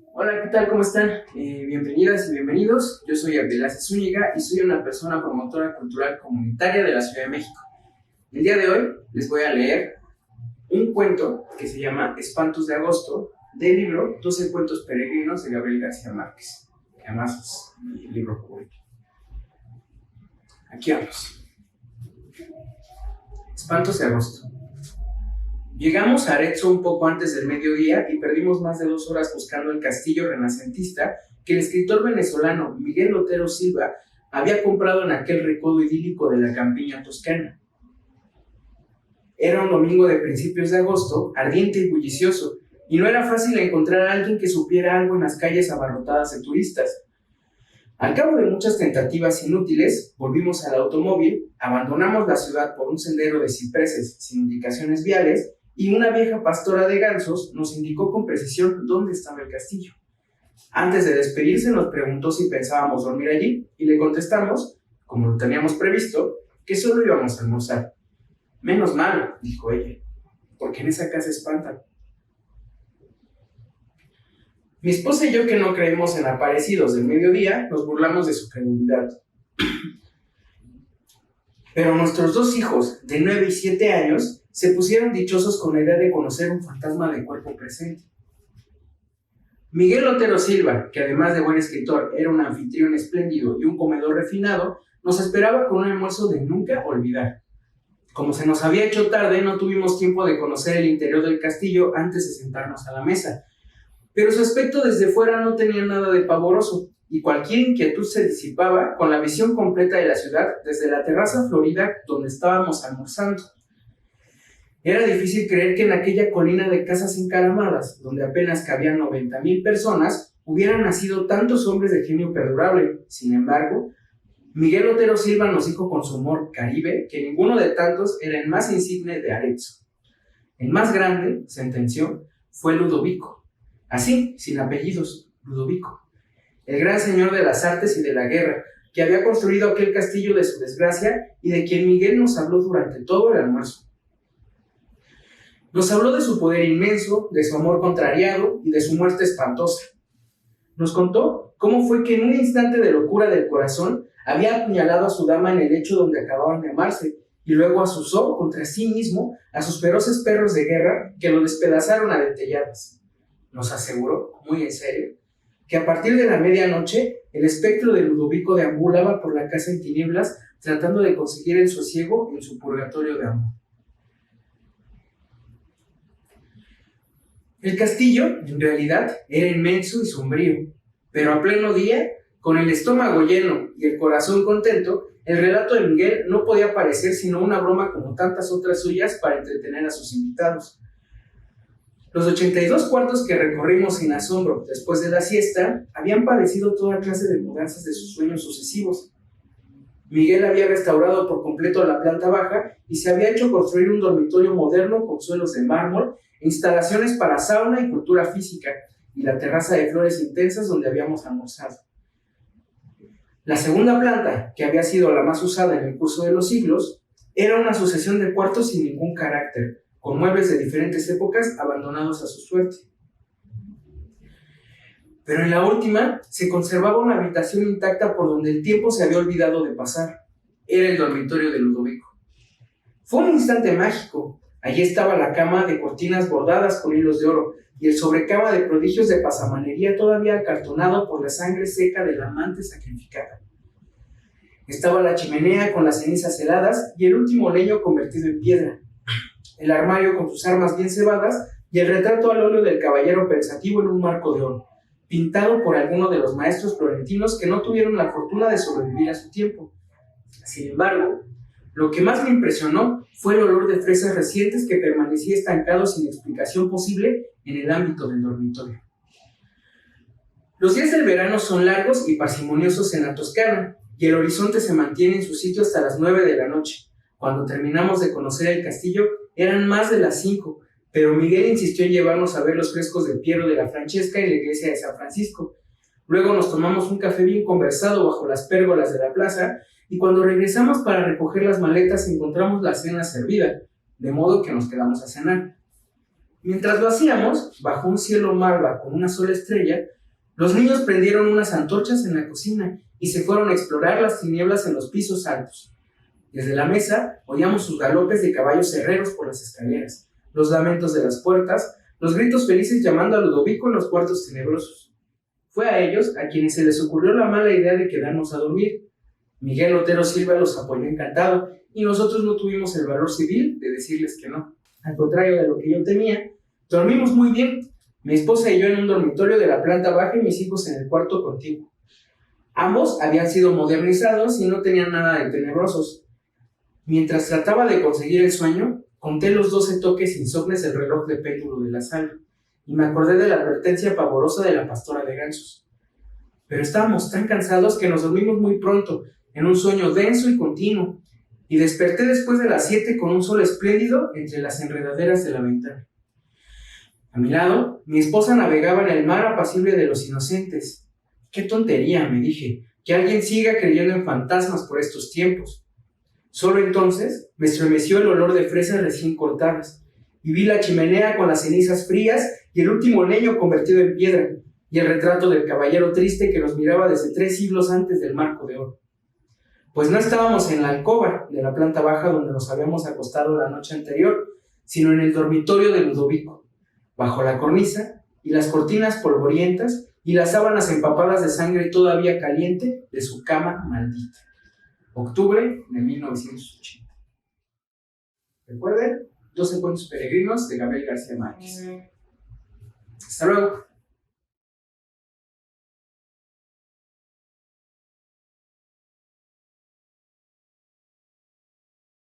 Hola, ¿qué tal? ¿Cómo están? Bienvenidas y bienvenidos. Yo soy Abdelaziz Zúñiga y soy una persona promotora cultural comunitaria de la Ciudad de México. El día de hoy les voy a leer un cuento que se llama Espantos de Agosto, del libro 12 cuentos peregrinos de Gabriel García Márquez, que además es mi libro favorito. Aquí vamos. Espantos de Agosto. Llegamos a Arezzo un poco antes del mediodía y perdimos más de 2 horas buscando el castillo renacentista que el escritor venezolano Miguel Otero Silva había comprado en aquel recodo idílico de la campiña toscana. Era un domingo de principios de agosto, ardiente y bullicioso, y no era fácil encontrar a alguien que supiera algo en las calles abarrotadas de turistas. Al cabo de muchas tentativas inútiles, volvimos al automóvil, abandonamos la ciudad por un sendero de cipreses sin indicaciones viales, y una vieja pastora de gansos nos indicó con precisión dónde estaba el castillo. Antes de despedirse nos preguntó si pensábamos dormir allí, y le contestamos, como lo teníamos previsto, que solo íbamos a almorzar. Menos mal, dijo ella, porque en esa casa espantan. Mi esposa y yo, que no creemos en aparecidos del mediodía, nos burlamos de su credulidad. Pero nuestros 2 hijos, de 9 y 7 años, se pusieron dichosos con la idea de conocer un fantasma de cuerpo presente. Miguel Otero Silva, que además de buen escritor era un anfitrión espléndido y un comedor refinado, nos esperaba con un almuerzo de nunca olvidar. Como se nos había hecho tarde, no tuvimos tiempo de conocer el interior del castillo antes de sentarnos a la mesa, pero su aspecto desde fuera no tenía nada de pavoroso, y cualquier inquietud se disipaba con la visión completa de la ciudad desde la terraza florida donde estábamos almorzando. Era difícil creer que en aquella colina de casas encaramadas, donde apenas cabían 90,000 personas, hubieran nacido tantos hombres de genio perdurable. Sin embargo, Miguel Otero Silva nos dijo con su humor caribe que ninguno de tantos era el más insigne de Arezzo. El más grande, sentenció, fue Ludovico. Así, sin apellidos, Ludovico. El gran señor de las artes y de la guerra, que había construido aquel castillo de su desgracia y de quien Miguel nos habló durante todo el almuerzo. Nos habló de su poder inmenso, de su amor contrariado y de su muerte espantosa. Nos contó cómo fue que en un instante de locura del corazón había apuñalado a su dama en el lecho donde acababan de amarse y luego azuzó contra sí mismo a sus feroces perros de guerra que lo despedazaron a dentelladas. Nos aseguró, muy en serio, que a partir de la medianoche el espectro de Ludovico deambulaba por la casa en tinieblas tratando de conseguir el sosiego en su purgatorio de amor. El castillo, en realidad, era inmenso y sombrío, pero a pleno día, con el estómago lleno y el corazón contento, el relato de Miguel no podía parecer sino una broma como tantas otras suyas para entretener a sus invitados. Los 82 cuartos que recorrimos sin asombro después de la siesta habían padecido toda clase de mudanzas de sus sueños sucesivos. Miguel había restaurado por completo la planta baja y se había hecho construir un dormitorio moderno con suelos de mármol, instalaciones para sauna y cultura física, y la terraza de flores intensas donde habíamos almorzado. La segunda planta, que había sido la más usada en el curso de los siglos, era una sucesión de cuartos sin ningún carácter, con muebles de diferentes épocas abandonados a su suerte. Pero en la última se conservaba una habitación intacta por donde el tiempo se había olvidado de pasar. Era el dormitorio de Ludovico. Fue un instante mágico. Allí estaba la cama de cortinas bordadas con hilos de oro y el sobrecama de prodigios de pasamanería todavía acartonado por la sangre seca de la amante sacrificada. Estaba la chimenea con las cenizas heladas y el último leño convertido en piedra, el armario con sus armas bien cebadas y el retrato al óleo del caballero pensativo en un marco de oro, pintado por alguno de los maestros florentinos que no tuvieron la fortuna de sobrevivir a su tiempo. Sin embargo, lo que más me impresionó fue el olor de fresas recientes que permanecía estancado sin explicación posible en el ámbito del dormitorio. Los días del verano son largos y parsimoniosos en la Toscana, y el horizonte se mantiene en su sitio hasta las 9 de la noche. Cuando terminamos de conocer el castillo, eran más de las 5, pero Miguel insistió en llevarnos a ver los frescos de Piero de la Francesca y la iglesia de San Francisco. Luego nos tomamos un café bien conversado bajo las pérgolas de la plaza, y cuando regresamos para recoger las maletas encontramos la cena servida, de modo que nos quedamos a cenar. Mientras lo hacíamos, bajo un cielo malva con una sola estrella, los niños prendieron unas antorchas en la cocina y se fueron a explorar las tinieblas en los pisos altos. Desde la mesa oíamos sus galopes de caballos herreros por las escaleras, los lamentos de las puertas, los gritos felices llamando a Ludovico en los cuartos tenebrosos. Fue a ellos a quienes se les ocurrió la mala idea de quedarnos a dormir. Miguel Otero Silva los apoyó encantado y nosotros no tuvimos el valor civil de decirles que no. Al contrario de lo que yo temía, dormimos muy bien, mi esposa y yo en un dormitorio de la planta baja y mis hijos en el cuarto contiguo. Ambos habían sido modernizados y no tenían nada de tenebrosos. Mientras trataba de conseguir el sueño, conté los 12 toques insomnes del reloj de péndulo de la sala y me acordé de la advertencia pavorosa de la pastora de gansos. Pero estábamos tan cansados que nos dormimos muy pronto, en un sueño denso y continuo, y desperté después de las 7 con un sol espléndido entre las enredaderas de la ventana. A mi lado, mi esposa navegaba en el mar apacible de los inocentes. ¡Qué tontería!, me dije, que alguien siga creyendo en fantasmas por estos tiempos. Solo entonces me estremeció el olor de fresas recién cortadas, y vi la chimenea con las cenizas frías y el último leño convertido en piedra, y el retrato del caballero triste que nos miraba desde 3 siglos antes del marco de oro. Pues no estábamos en la alcoba de la planta baja donde nos habíamos acostado la noche anterior, sino en el dormitorio de Ludovico, bajo la cornisa y las cortinas polvorientas y las sábanas empapadas de sangre todavía caliente de su cama maldita. Octubre de 1980. Recuerden, 12 cuentos peregrinos de Gabriel García Márquez. Hasta luego.